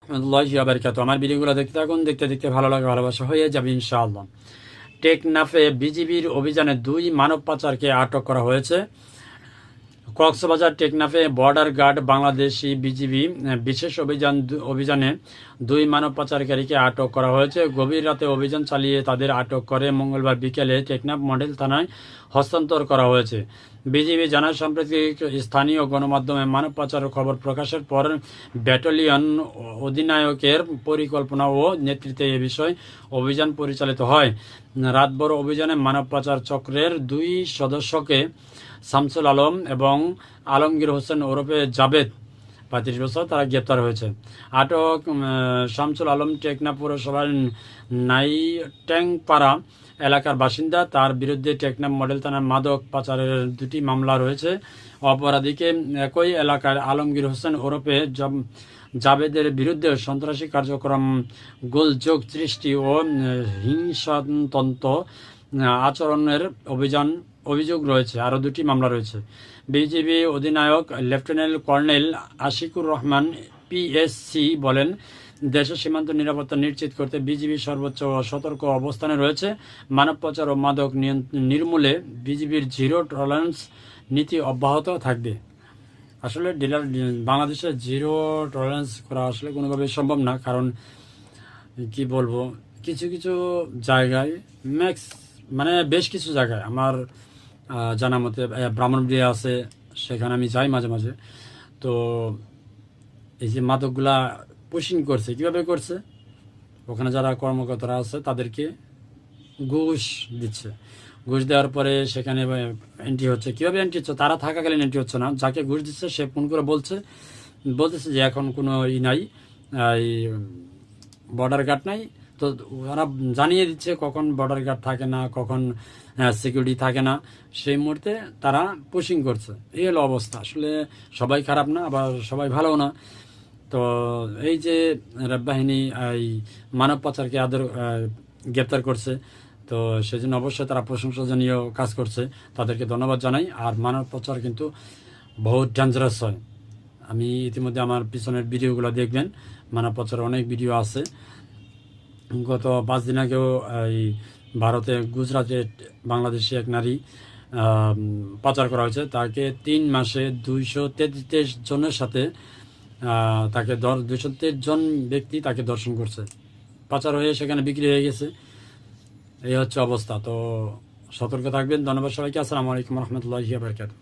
রাহমাতুল্লাহি ওয়া বারাকাতুহু। আমার ভিডিওগুলো দেখতে থাকুন, দেখতে দেখতে ভালো লাগে, ভালোবাসা হয়ে যাবে ইনশাআল্লাহ। টেকনাফে বিজিবির অভিযানে 2 মানব পাচারকে আটক করা হয়েছে। কক্সবাজার টেকনাফে বর্ডার গার্ড বাংলাদেশি বিজিবি বিশেষ অভিযানে 2 মানব পাচারকারীকে আটক করা হয়েছে। গভীর রাতে অভিযান চালিয়ে তাদের আটক করে মঙ্গলবার বিকেলে টেকনাফ মডেল থানায় হস্তান্তর করা হয়েছে। বিজিবি জানায়, সম্প্রতি স্থানীয় গণমাধ্যমে মানব পাচারের খবর প্রকাশের পর ব্যাটালিয়ন অধিনায়কের পরিকল্পনা ও নেতৃত্বে এ বিষয়ে অভিযান পরিচালিত হয়। রাতভর অভিযানে মানব পাচার চক্রের 2 সদস্যকে শামসুল আলম এবং আলমগীর হোসেন ওরফে জাবেদ 35 বছর তারা গ্রেপ্তার হয়েছে। আটক শামসুল আলম টেকনাফ পৌরসভার নাইট্যাংপাড়া এলাকার বাসিন্দা। তার বিরুদ্ধে টেকনাফ মডেল থানার মাদক পাচারের 2টি মামলা রয়েছে। অপরাধীকে একই এলাকার আলমগীর হোসেন ওরফে জাবেদের বিরুদ্ধে সন্ত্রাসী কার্যক্রম, গোলযোগ সৃষ্টি ও হিংসাত্মক আচরণের অভিযোগ রয়েছে। আরও 2টি মামলা রয়েছে। বিজিবি অধিনায়ক lieutenant colonel Ashikur Rahman PSC বলেন, দেশের সীমান্ত নিরাপত্তা নিশ্চিত করতে বিজিবি সর্বোচ্চ সতর্ক অবস্থানে রয়েছে। মানব পাচার ও মাদক নির্মূলে বিজিবির জিরো টলারেন্স নীতি অব্যাহত থাকবে। আসলে বাংলাদেশে জিরো টলারেন্স করা আসলে কোনোভাবে সম্ভব না, কারণ কি বলবো, কিছু কিছু জায়গায় মানে বেশ কিছু জায়গায় আমার জানা মতে ব্রাহ্মণবাড়িয়া আছে, সেখানে আমি যাই মাঝে মাঝে। তো এই যে মাদকগুলা পুশিং করছে, কিভাবে করছে, ওখানে যারা কর্মকর্তারা আছে তাদেরকে ঘুষ দিচ্ছে। ঘুষ দেওয়ার পরে সেখানে এন্ট্রি হচ্ছে। কীভাবে এন্ট্রি হচ্ছে, তারা থাকাকালীন এন্ট্রি হচ্ছে না, যাকে ঘুষ দিচ্ছে সে ফোন করে বলতেছে যে এখন কোনো নাই, এই বর্ডার গার্ড নাই। তো ওরা জানিয়ে দিচ্ছে কখন বর্ডার গার্ড থাকে না, কখন সিকিউরিটি থাকে না, সেই মুহূর্তে তারা পুশিং করছে। এই হলো অবস্থা। আসলে সবাই খারাপ না, আবার সবাই ভালোও না। তো এই যে র্যাব বাহিনী এই মানব পাচারকে গ্রেপ্তার করছে, তো সেজন্য অবশ্যই তারা প্রশংসনীয় কাজ করছে, তাদেরকে ধন্যবাদ জানাই। আর মানব পাচার কিন্তু বহুত ডেঞ্জারাস হয়। আমি ইতিমধ্যে আমার পিছনের ভিডিওগুলো দেখবেন, মানব পাচারের অনেক ভিডিও আছে। গত 5 দিন আগেও এই ভারতে গুজরাটে বাংলাদেশি এক নারী পাচার করা হয়েছে। তাকে 3 মাসে 233 জনের সাথে তাকে 233 জন ব্যক্তি তাকে দর্শন করছে, পাচার হয়ে সেখানে বিক্রি হয়ে গেছে। এই হচ্ছে অবস্থা। তো সতর্ক থাকবেন। ধন্যবাদ সবাইকে। আসসালামু আলাইকুম রহমতুল্লাহি ওয়া বারাকাতুহু।